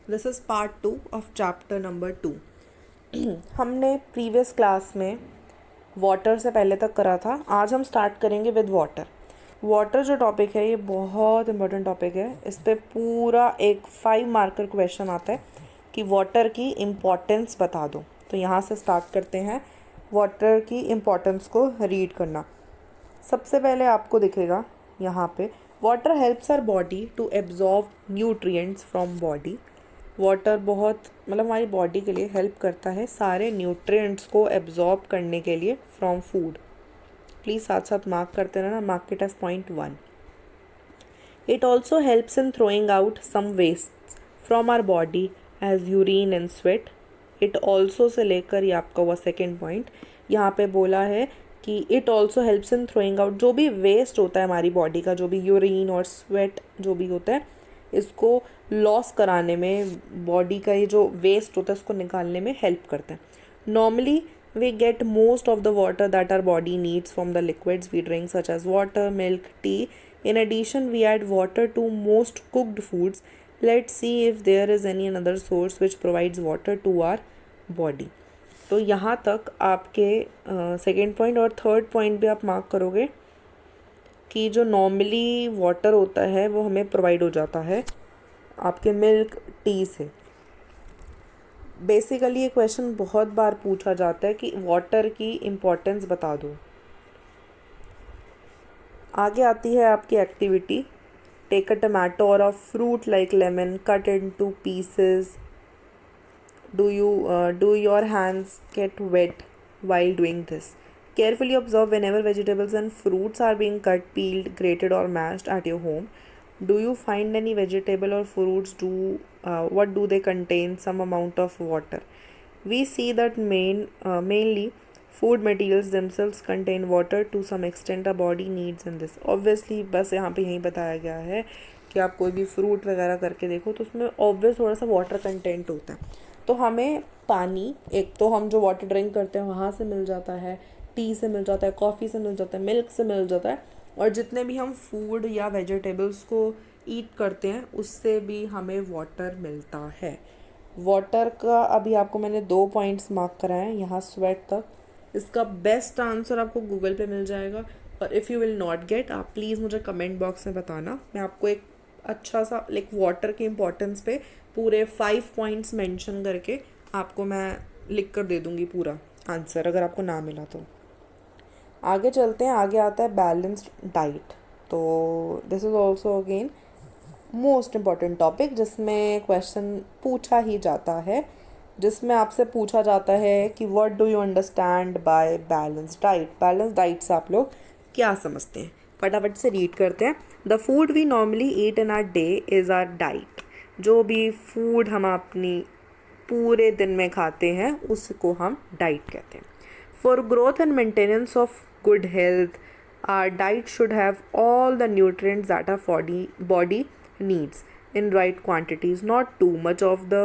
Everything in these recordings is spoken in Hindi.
This is part 2 of chapter number 2। हमने प्रीवियस क्लास में वाटर से पहले तक करा था। आज हम स्टार्ट करेंगे विद वाटर। वाटर जो टॉपिक है ये बहुत इंपॉर्टेंट टॉपिक है। इस पर पूरा एक 5 मार्कर क्वेश्चन आता है कि वाटर की इम्पोर्टेंस बता दो। तो यहाँ से स्टार्ट करते हैं वाटर की इम्पोर्टेंस को रीड करना। सबसे पहले आपको दिखेगा यहाँ पे water helps our body to absorb nutrients from body. Water बहुत हमारी बॉडी के लिए हेल्प करता है सारे न्यूट्रिएंट्स को एब्जॉर्ब करने के लिए फ्रॉम फूड। प्लीज़ साथ साथ मार्क करते रहना, mark it as point 1। It also helps in throwing out some waste from our body as urine and sweat. It also से लेकर ये आपका हुआ सेकेंड पॉइंट। यहाँ पे बोला है कि it also helps in throwing out, जो भी वेस्ट होता है हमारी बॉडी का, जो भी यूरिन और स्वेट जो भी होता है, इसको लॉस कराने में, बॉडी का ये जो वेस्ट होता है उसको निकालने में हेल्प करते हैं। Normally we get most of the water that our body needs from the liquids we drink such as water, milk, tea. In addition, we add water to most cooked foods. Let's see if there is any another source which provides water to our body. तो यहाँ तक आपके सेकेंड पॉइंट और थर्ड पॉइंट भी आप मार्क करोगे कि जो नॉर्मली वाटर होता है वो हमें प्रोवाइड हो जाता है आपके मिल्क, टी से। बेसिकली ये क्वेश्चन बहुत बार पूछा जाता है कि वाटर की इम्पोर्टेंस बता दो। आगे आती है आपकी एक्टिविटी। टेक अ टमाटो और a fruit like lemon, cut into pieces. Do your hands get wet while doing this? Carefully observe whenever vegetables and fruits are being cut, peeled, grated or mashed at your home. Do you find any vegetable or fruits what do they contain some amount of water? We see that mainly food materials themselves contain water to some extent. A body needs in this. Obviously बस यहाँ पे यही बताया गया है कि आप कोई भी फ्रूट वगैरह करके देखो तो उसमें ऑब्वियस थोड़ा सा वाटर कंटेंट होता है। तो हमें पानी, एक तो हम जो वाटर ड्रिंक करते हैं वहाँ से मिल जाता है, टी से मिल जाता है, कॉफ़ी से मिल जाता है, मिल्क से मिल जाता है, और जितने भी हम फूड या वेजिटेबल्स को ईट करते हैं उससे भी हमें वाटर मिलता है। वाटर का अभी आपको मैंने 2 पॉइंट्स मार्क कराए हैं यहाँ स्वेट तक। इसका बेस्ट आंसर आपको गूगल पे मिल जाएगा, और if you will not gate, आप प्लीज़ मुझे कमेंट बॉक्स में बताना। मैं आपको एक अच्छा सा वाटर की इम्पोर्टेंस पे पूरे 5 पॉइंट्स मेंशन करके आपको मैं लिख कर दे दूँगी पूरा आंसर, अगर आपको ना मिला तो। आगे चलते हैं। आगे आता है बैलेंस्ड डाइट। तो this is also again most important topic, जिसमें क्वेश्चन पूछा ही जाता है, जिसमें आपसे पूछा जाता है कि what do you understand by balance diet. Balance diet से आप लोग क्या समझते हैं, फटाफट से रीड करते हैं। The food we normally eat in our day is our diet. जो भी फूड हम अपनी पूरे दिन में खाते हैं उसको हम डाइट कहते हैं। For growth and maintenance of good health, are diet should have all the nutrients that our body needs in right quantities, not too much of the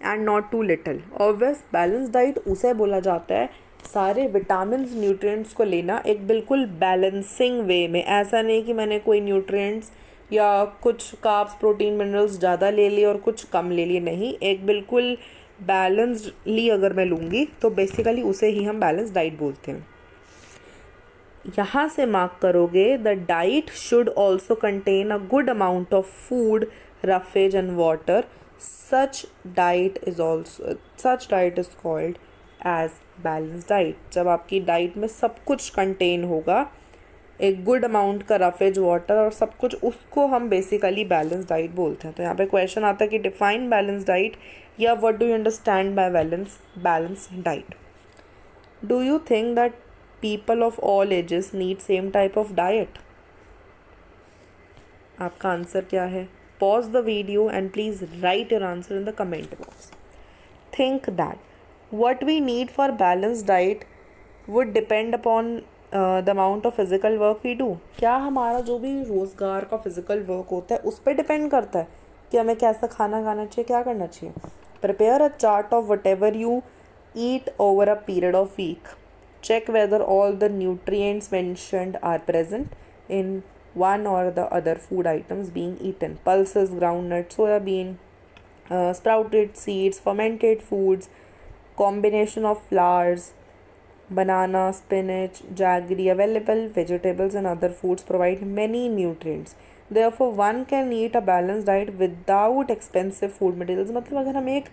and not too little. Obvious balance diet उसे बोला जाता है सारे विटामिन्स, न्यूट्रिएंट्स को लेना एक बिल्कुल बैलेंसिंग वे में। ऐसा नहीं कि मैंने कोई न्यूट्रिएंट्स या कुछ कार्ब्स, प्रोटीन, मिनरल्स ज़्यादा ले लिए और कुछ कम ले लिए, नहीं, एक बिल्कुल बैलेंसली अगर मैं लूँगी तो बेसिकली उसे ही हम बैलेंस डाइट बोलते हैं। यहाँ से मार्क करोगे the diet should also contain a good amount of food, roughage and water. Such diet is called as balance diet. जब आपकी डाइट में सब कुछ कंटेन होगा, एक गुड अमाउंट का रफेज, वाटर और सब कुछ, उसको हम बेसिकली बैलेंस डाइट बोलते हैं। तो यहाँ पे क्वेश्चन आता है कि डिफाइन बैलेंस डाइट, या what do you understand by balance diet. Do you think that people of all ages need same type of diet? आपका आंसर क्या है? Pause the video and please write your answer in the comment box. Think that what we need for balanced diet would depend upon the amount of physical work we do. क्या हमारा जो भी रोज़गार का फिजिकल वर्क होता है उस पर डिपेंड करता है कि हमें कैसा खाना खाना चाहिए, क्या करना चाहिए। Prepare a chart of whatever you eat over a period of week. Check whether all the nutrients mentioned are present in one or the other food items being eaten. Pulses, groundnut, soya bean, sprouted seeds, fermented foods, combination of flours, banana, spinach, jaggery, available vegetables and other foods provide many nutrients. Therefore, one can eat a balanced diet without expensive food materials. मतलब अगर हमें एक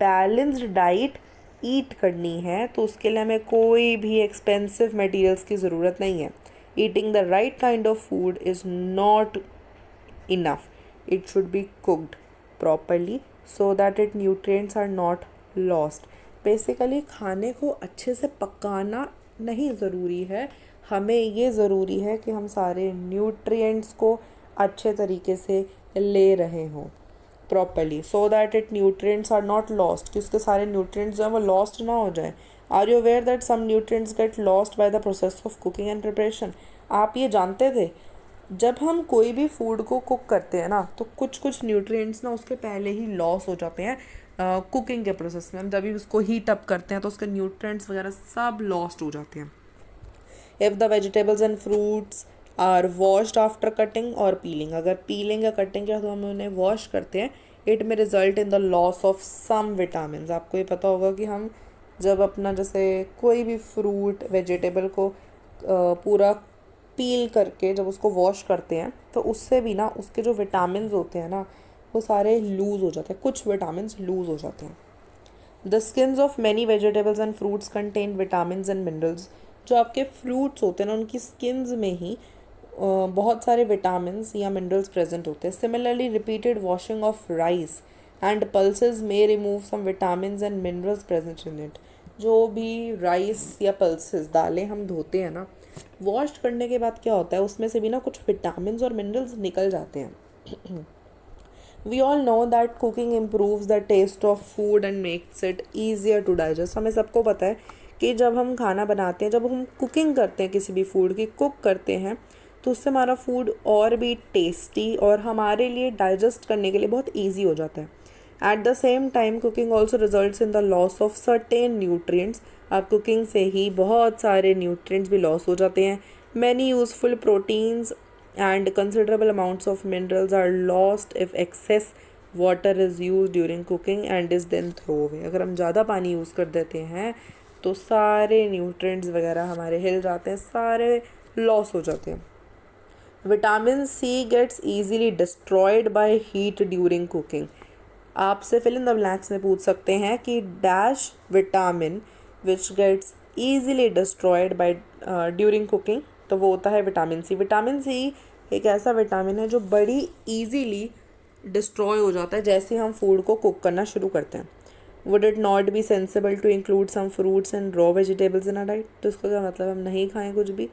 balanced diet ईट करनी है तो उसके लिए हमें कोई भी एक्सपेंसिव मटेरियल्स की ज़रूरत नहीं है. Eating the right kind of food is not enough. It should be cooked properly so that its nutrients are not lost. Basically खाने को अच्छे से पकाना नहीं ज़रूरी है, हमें ये ज़रूरी है कि हम सारे न्यूट्रिएंट्स को अच्छे तरीके से ले रहे हों properly, so that it nutrients are not lost, कि उसके सारे न्यूट्रिएंट्स जो हैं वो लॉस्ट ना हो जाए. Are you aware that some nutrients get lost by the process of cooking and preparation? आप ये जानते थे जब हम कोई भी फूड को कुक करते हैं ना तो कुछ कुछ न्यूट्रिएंट्स ना उसके पहले ही लॉस हो जाते हैं कुकिंग के प्रोसेस में. हम जब भी उसको हीट अप करते हैं तो उसके न्यूट्रिएंट्स वगैरह सब लॉस्ट हो जाते हैं. If the vegetables and fruits are washed after cutting और पीलिंग, अगर पीलिंग या कटिंग किया तो हम उन्हें वॉश करते हैं, इट में result in the loss of some vitamin. आपको ये पता होगा कि हम जब अपना जैसे कोई भी फ्रूट वेजिटेबल को पूरा पील करके जब उसको वॉश करते हैं तो उससे भी ना उसके जो विटामिन्स होते हैं ना वो सारे लूज़ हो जाते हैं, कुछ विटामिन्स लूज़ हो जाते हैं. The skins of many vegetables and fruits contain vitamins and minerals. जो आपके फ्रूट्स होते हैं ना उनकी स्किन्स में ही बहुत सारे विटामिन्स या मिनरल्स प्रेजेंट होते हैं. Similarly repeated washing of rice and pulses में remove some vitamins and minerals present in it. जो भी राइस या पल्सेस दालें हम धोते हैं ना, वॉश करने के बाद क्या होता है उसमें से भी ना कुछ विटामिन्स और मिनरल्स निकल जाते हैं. We all know that cooking improves the taste of food and makes it easier to digest. हमें सबको पता है कि जब हम खाना बनाते हैं, जब हम कुकिंग करते हैं किसी भी फूड की, कुक करते हैं तो उससे हमारा फूड और भी टेस्टी और हमारे लिए डाइजेस्ट करने के लिए बहुत ईजी हो जाता है. At the same time cooking also results in the loss of certain nutrients. अब कुकिंग से ही बहुत सारे न्यूट्रिएंट्स भी लॉस हो जाते हैं. Many useful proteins and considerable amounts of minerals are lost if excess water is used during cooking and is then throw away. अगर हम ज़्यादा पानी यूज़ कर देते हैं तो सारे न्यूट्रिएंट्स वगैरह हमारे हिल जाते हैं, सारे लॉस हो जाते हैं. Vitamin C gets easily destroyed by heat during cooking. आपसे फिल इन द ब्लैंक्स में पूछ सकते हैं कि dash vitamin which gets easily destroyed by during cooking, तो वो होता है विटामिन सी. विटामिन सी एक ऐसा विटामिन है जो बड़ी इजीली डिस्ट्रॉय हो जाता है जैसे हम फूड को कुक करना शुरू करते हैं. Would it not be sensible to include some fruits and raw vegetables in a diet? तो इसका क्या मतलब, हम नहीं खाएं कुछ भी?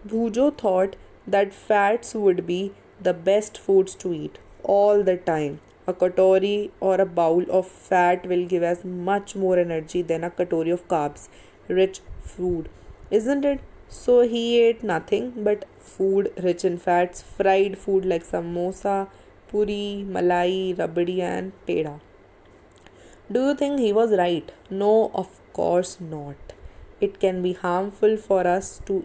भूजो thought that fats would be the best foods to eat all the time. A katori or a bowl of fat will give us much more energy than a katori of carbs rich food, isn't it? So he ate nothing but food rich in fats, fried food like samosa, puri, malai, rabdi and peda. Do you think he was right? No, of course not. It can be harmful for us to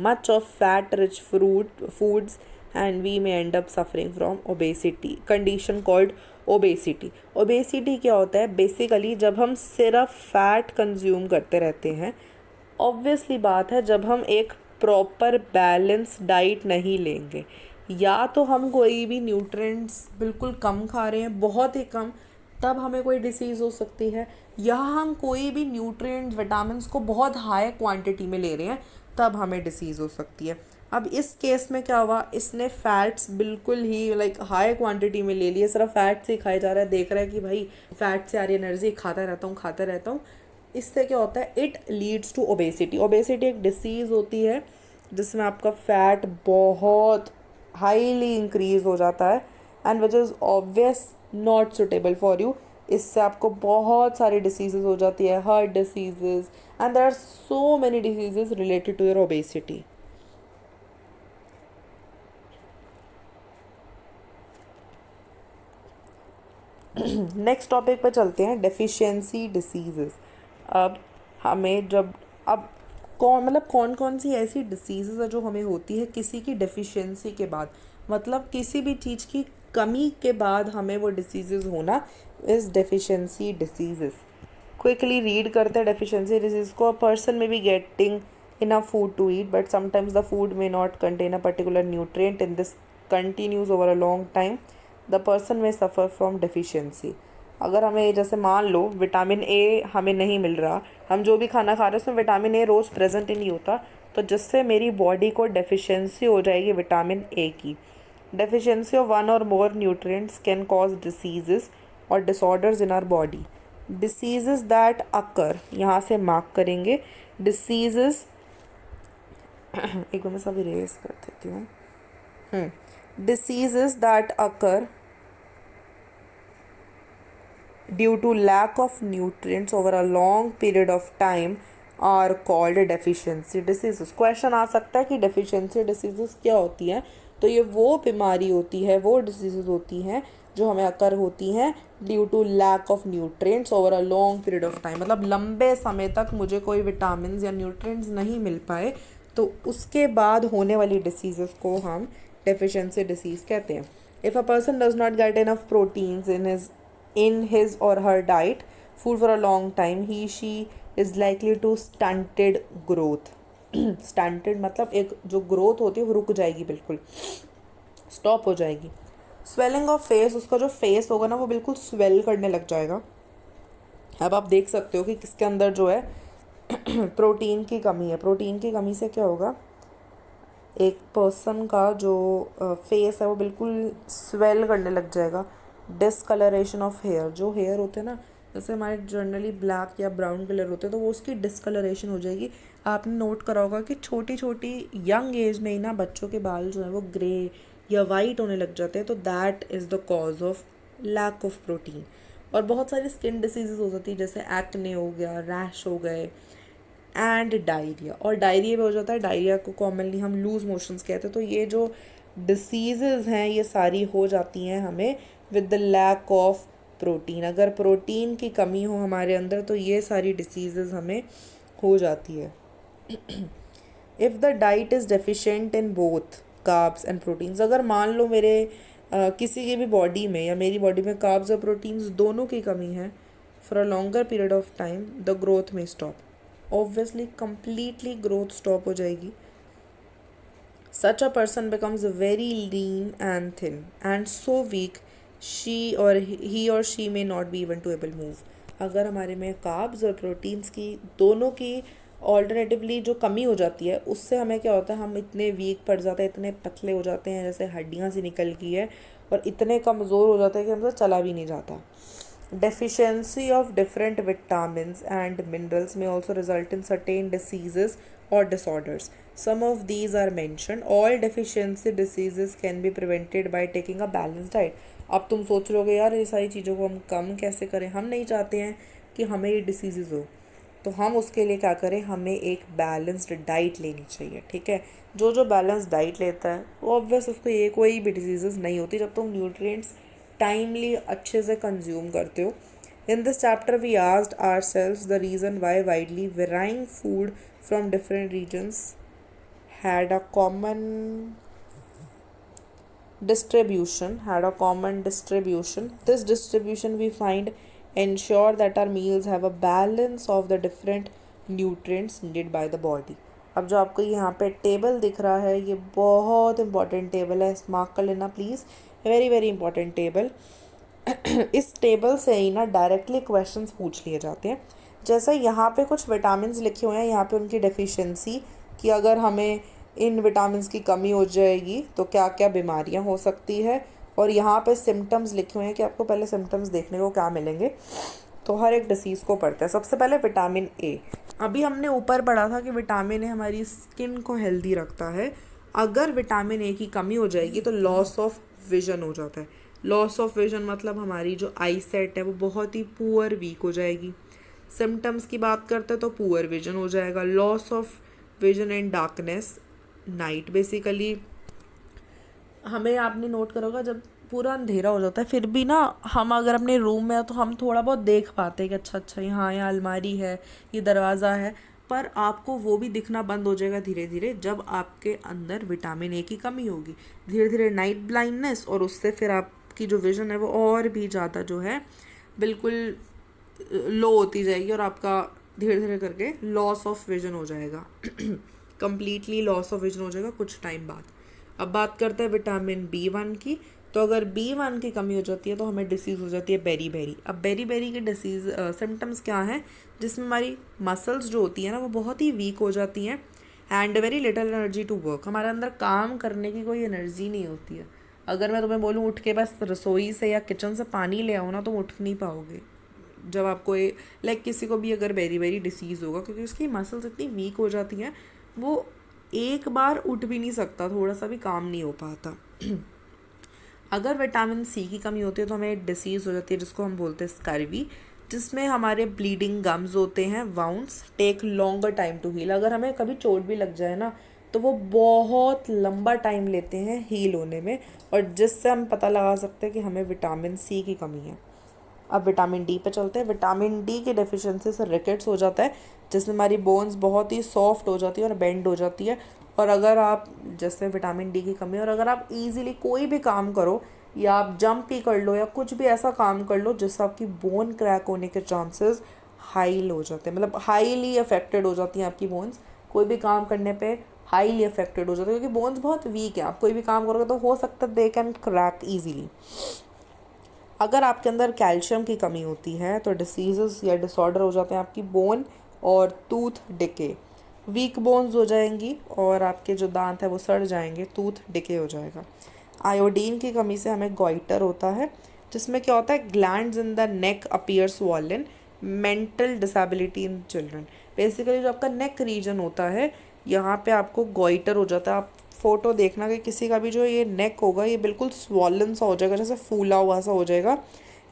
much of fat rich foods, and we may end up suffering from obesity, condition called obesity. obesity क्या होता है? बेसिकली जब हम सिर्फ फैट कंज्यूम करते रहते हैं, ऑब्वियसली बात है जब हम एक प्रॉपर बैलेंस डाइट नहीं लेंगे, या तो हम कोई भी न्यूट्रिएंट्स बिल्कुल कम खा रहे हैं, बहुत ही कम, तब हमें कोई डिसीज़ हो सकती है, या हम कोई भी न्यूट्रिएंट्स विटामिन्स को बहुत हाई क्वांटिटी में ले रहे हैं तब हमें डिसीज़ हो सकती है. अब इस केस में क्या हुआ, इसने फैट्स बिल्कुल ही हाई क्वांटिटी में ले लिए, सिर्फ फैट से ही खाया जा रहा है, देख रहा है कि भाई फैट से आ रही एनर्जी, खाता रहता हूँ. इससे क्या होता है, it leads to obesity. Obesity एक डिसीज़ होती है जिसमें आपका फैट बहुत हाईली इंक्रीज हो जाता है and which is obvious not suitable for you. इससे आपको बहुत सारी डिसीजेज हो जाती है, heart diseases, and there are so many diseases related to your obesity. Next topic पर चलते हैं, डेफिशिएंसी डिसीजेस. अब हमें जब अब कौन कौन सी ऐसी डिसीजेस है जो हमें होती है किसी की डेफिशिएंसी के बाद, मतलब किसी भी चीज़ की कमी के बाद हमें वो डिसीजेज होना is deficiency diseases. Quickly read करते हैं डेफिशिएंसी डिसीज को। अ पर्सन में be getting enough food to eat, but sometimes the food may not contain a particular nutrient and this continues over a long time, the person may suffer from deficiency। अगर हमें जैसे मान लो विटामिन ए हमें नहीं मिल रहा, हम जो भी खाना खा रहे हैं उसमें विटामिन ए रोज़ प्रेजेंट ही नहीं होता, तो जिससे मेरी बॉडी को डेफिशिएंसी हो जाएगी विटामिन ए की। Deficiency of one or more nutrients can cause diseases or disorders in our body. Diseases that occur, यहाँ से मार्क करेंगे डिसीजेस एक बार मैं सब इरेज कर देती हूँ। Diseases that occur due to lack of nutrients over a long period of time are called deficiency diseases. Question आ सकता है कि डेफिशिएंसी डिसीजेस क्या होती है, तो ये वो बीमारी होती है, वो डिसीजेस होती हैं जो हमें अकर होती हैं due to lack of nutrients over a long period of time, मतलब लंबे समय तक मुझे कोई विटामिन या न्यूट्रिएंट्स नहीं मिल पाए, तो उसके बाद होने वाली डिसीज़ को हम डेफिशिएंसी डिसीज़ कहते हैं। If a person does not get enough proteins in his or her diet food for a long time, he she is likely to stunted growth. Stunted मतलब एक जो ग्रोथ होती है वो रुक जाएगी, बिल्कुल स्टॉप हो जाएगी। स्वेलिंग ऑफ फेस, उसका जो फेस होगा ना वो बिल्कुल स्वेल करने लग जाएगा। अब आप देख सकते हो कि किसके अंदर जो है प्रोटीन की कमी है। प्रोटीन की कमी से क्या होगा, एक पर्सन का जो फेस है वो बिल्कुल स्वेल करने लग जाएगा। डिसकलरेशन ऑफ हेयर, जो हेयर होते हैं ना, जैसे हमारे जनरली ब्लैक या ब्राउन कलर होते हैं, तो वो उसकी डिसकलरेशन हो जाएगी। आपने नोट करा होगा कि छोटी छोटी यंग एज में ही ना बच्चों के बाल जो है वो ग्रे या वाइट होने लग जाते हैं, तो that is the cause of lack of protein. और बहुत सारी स्किन डिसीजेज हो जाती है, जैसे एक्ने हो गया, रैश हो गए एंड डायरिया। और डायरिया भी हो जाता है, डायरिया को कॉमनली हम लूज मोशंस कहते हैं। तो ये जो डिसीजेज हैं ये सारी हो जाती हैं हमें with the lack of protein. अगर प्रोटीन की कमी हो हमारे अंदर तो ये सारी डिसीजेज हमें हो जाती है। If the diet is deficient in both carbs and proteins, अगर मान लो मेरे किसी की भी बॉडी में या मेरी बॉडी में कार्ब्स और प्रोटीन्स दोनों की कमी है for a longer period of time, the growth में stop, obviously completely growth stop हो जाएगी। Such a person becomes very lean and thin and so weak he or she may not be even to able move. अगर हमारे में कार्ब्स और प्रोटीन्स की दोनों की ऑल्टरनेटिवली जो कमी हो जाती है, उससे हमें क्या होता है, हम इतने वीक पड़ जाते हैं, इतने पतले हो जाते हैं जैसे हड्डियाँ सी निकल गई है, और इतने कमज़ोर हो जाते हैं कि हमसे चला भी नहीं जाता। Deficiency of different vitamins and minerals may also result in certain diseases or disorders. Some of these are mentioned. All deficiency diseases can be prevented by taking a balanced diet. अब तुम सोच रहे होगे यार ये सारी चीज़ों को हम कम कैसे करें, हम नहीं चाहते हैं कि हमें ये डिसीज़ हो, तो हम उसके लिए क्या करें, हमें एक बैलेंस्ड डाइट लेनी चाहिए। ठीक है, जो जो बैलेंस्ड डाइट लेता है वो ऑब्वियस उसको ये कोई भी डिजीज़ नहीं होती जब तुम न्यूट्रिएंट्स टाइमली अच्छे से कंज्यूम करते हो। In this chapter we asked ourselves the reason why widely varying food from different regions had a common distribution. This distribution we find ensure that our meals have a balance of the different nutrients needed by the body. अब जो आपको यहाँ पे टेबल दिख रहा है ये बहुत इंपॉर्टेंट टेबल है, मार्क कर लेना please, very very important table. इस टेबल से ही ना डायरेक्टली क्वेश्चंस पूछ लिए जाते हैं। जैसे यहाँ पे कुछ विटामिन लिखे हुए हैं, यहाँ पे उनकी डेफिशिएंसी कि अगर हमें इन विटामिन की कमी हो जाएगी तो क्या क्या बीमारियाँ हो सकती है, और यहाँ पे सिम्टम्स लिखे हुए हैं कि आपको पहले सिम्टम्स देखने को क्या मिलेंगे। तो हर एक डिसीज़ को पढ़ते हैं। सबसे पहले विटामिन ए। अभी हमने ऊपर पढ़ा था कि विटामिन ए हमारी स्किन को हेल्दी रखता है। अगर विटामिन ए की कमी हो जाएगी तो लॉस ऑफ विजन हो जाता है। लॉस ऑफ विजन मतलब हमारी जो आई सेट है वो बहुत ही पुअर वीक हो जाएगी। सिम्टम्स की बात करते हैं तो पुअर विजन हो जाएगा, loss of vision and darkness night. Basically हमें आपने नोट करा होगा जब पूरा अंधेरा हो जाता है फिर भी ना हम अगर अपने रूम में हो तो हम थोड़ा बहुत देख पाते हैं कि अच्छा अच्छा यहाँ अलमारी है, ये दरवाज़ा है, पर आपको वो भी दिखना बंद हो जाएगा धीरे धीरे जब आपके अंदर विटामिन ए की कमी होगी। धीरे धीरे नाइट ब्लाइंडनेस और उससे फिर आप आपकी जो विज़न है वो और भी ज़्यादा जो है बिल्कुल लो होती जाएगी और आपका धीरे धीरे करके लॉस ऑफ विजन हो जाएगा कंप्लीटली लॉस ऑफ विजन हो जाएगा कुछ टाइम बाद। अब बात करते हैं विटामिन B1 की। तो अगर B1 की कमी हो जाती है तो हमें डिसीज़ हो जाती है बेरी बेरी। अब बेरी बेरी की डिसीज़ सिम्टम्स क्या हैं, जिसमें हमारी मसल्स जो होती हैं ना वो बहुत ही वीक हो जाती हैं and very little energy to work. हमारे अंदर काम करने की कोई एनर्जी नहीं होती है। अगर मैं तुम्हें बोलूँ उठ के बस रसोई से या किचन से पानी ले आओ ना, तो उठ नहीं पाओगे। जब आपको लाइक किसी को भी अगर बेरी बेरी डिसीज़ होगा, क्योंकि उसकी मसल्स इतनी वीक हो जाती हैं, वो एक बार उठ भी नहीं सकता, थोड़ा सा भी काम नहीं हो पाता। अगर विटामिन C की कमी होती है तो हमें डिसीज़ हो जाती है जिसको हम बोलते हैं स्कर्वी, जिसमें हमारे ब्लीडिंग गम्स होते हैं, wounds take longer time to heal. अगर हमें कभी चोट भी लग जाए ना तो वो बहुत लंबा टाइम लेते हैं हील होने में, और जिससे हम पता लगा सकते हैं कि हमें विटामिन C की कमी है। अब विटामिन D पे चलते हैं। विटामिन D की डेफिशिएंसी से रिकेट्स हो जाता है, जिसमें हमारी बोन्स बहुत ही सॉफ्ट हो जाती है और बेंड हो जाती है। और अगर आप जैसे विटामिन D की कमी, और अगर आप इजीली कोई भी काम करो या आप जंप ही कर लो या कुछ भी ऐसा काम कर लो जिससे आपकी बोन क्रैक होने के चांसेस हाई हो जाते हैं, मतलब हाईली अफेक्टेड हो जाती हैं आपकी बोन्स। कोई भी काम करने पे हाईली अफेक्टेड हो जाते हैं, क्योंकि बोन्स बहुत वीक है। आप कोई भी काम करोगे तो हो सकता है दे कैन क्रैक ईजीली। अगर आपके अंदर कैल्शियम की कमी होती है तो डिसीजेस या डिसऑर्डर हो जाते हैं आपकी बोन और टूथ डिके। वीक बोन्स हो जाएंगी और आपके जो दांत है वो सड़ जाएंगे, टूथ डिके हो जाएगा। आयोडीन की कमी से हमें गॉइटर होता है, जिसमें क्या होता है, glands in the neck appear swollen, mental disability in children. Basically जो आपका नेक रीजन होता है यहाँ पे आपको गॉइटर हो जाता है। आप फोटो देखना कि किसी का भी जो ये नेक होगा ये बिल्कुल स्वॉलन सा हो जाएगा, जैसे फूला हुआ सा हो जाएगा।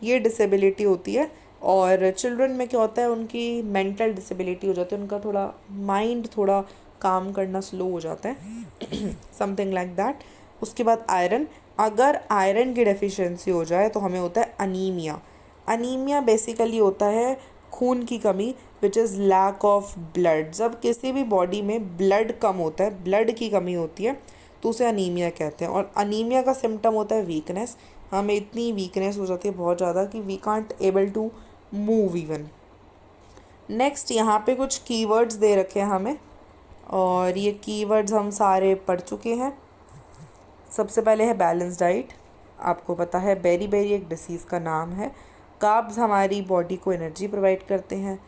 ये डिसेबिलिटी होती है। और चिल्ड्रन में क्या होता है, उनकी मेंटल डिसेबिलिटी हो जाती है, उनका थोड़ा माइंड थोड़ा काम करना स्लो हो जाता है समथिंग लाइक दैट। उसके बाद आयरन। अगर आयरन की डेफिशिएंसी हो जाए तो हमें होता है अनीमिया। अनीमिया बेसिकली होता है खून की कमी, which is lack of blood. जब किसी भी बॉडी में ब्लड कम होता है, ब्लड की कमी होती है, तो उसे अनीमिया कहते हैं। और अनीमिया का सिम्टम होता है वीकनेस। हमें इतनी वीकनेस हो जाती है बहुत ज़्यादा कि we can't able to move even. Next यहाँ पे कुछ कीवर्ड्स दे रखे हैं हमें, और ये कीवर्ड्स हम सारे पढ़ चुके हैं। सबसे पहले है बैलेंस डाइट। आपको पता है बेरी बेरी एक डिसीज़ का नाम है। कार्ब्स हमारी बॉडी को एनर्जी प्रोवाइड करते हैं।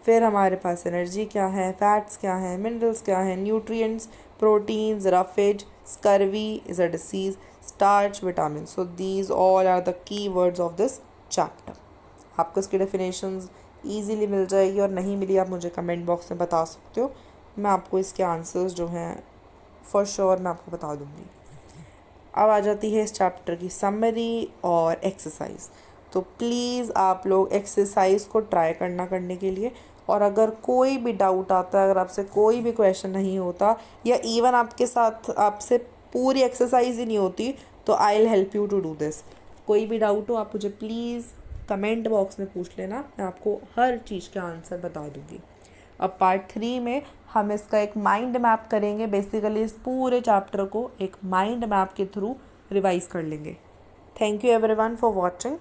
फिर हमारे पास एनर्जी क्या है, फैट्स क्या हैं, मिनरल्स क्या हैं, nutrients, proteins, roughage, scurvy is a disease, starch, vitamin. So these all are the key words of this chapter. आपको इसकी डेफिनेशंस ईजीली मिल जाएगी, और नहीं मिली आप मुझे कमेंट बॉक्स में बता सकते हो। मैं आपको इसके आंसर्स जो हैं फॉर श्योर मैं आपको बता दूँगी। अब आ जाती है इस चैप्टर की समरी और एक्सरसाइज। तो प्लीज़ आप लोग एक्सरसाइज को ट्राई करने के लिए, और अगर कोई भी डाउट आता है, अगर आपसे कोई भी क्वेश्चन नहीं होता, या इवन आपके साथ आपसे पूरी एक्सरसाइज ही नहीं होती, तो I will help you to do this. कोई भी डाउट हो आप मुझे प्लीज़ कमेंट बॉक्स में पूछ लेना, मैं आपको हर चीज़ का आंसर बता दूँगी। अब पार्ट 3 में हम इसका एक माइंड मैप करेंगे। बेसिकली इस पूरे चैप्टर को एक माइंड मैप के थ्रू रिवाइज कर लेंगे। Thank you everyone for watching.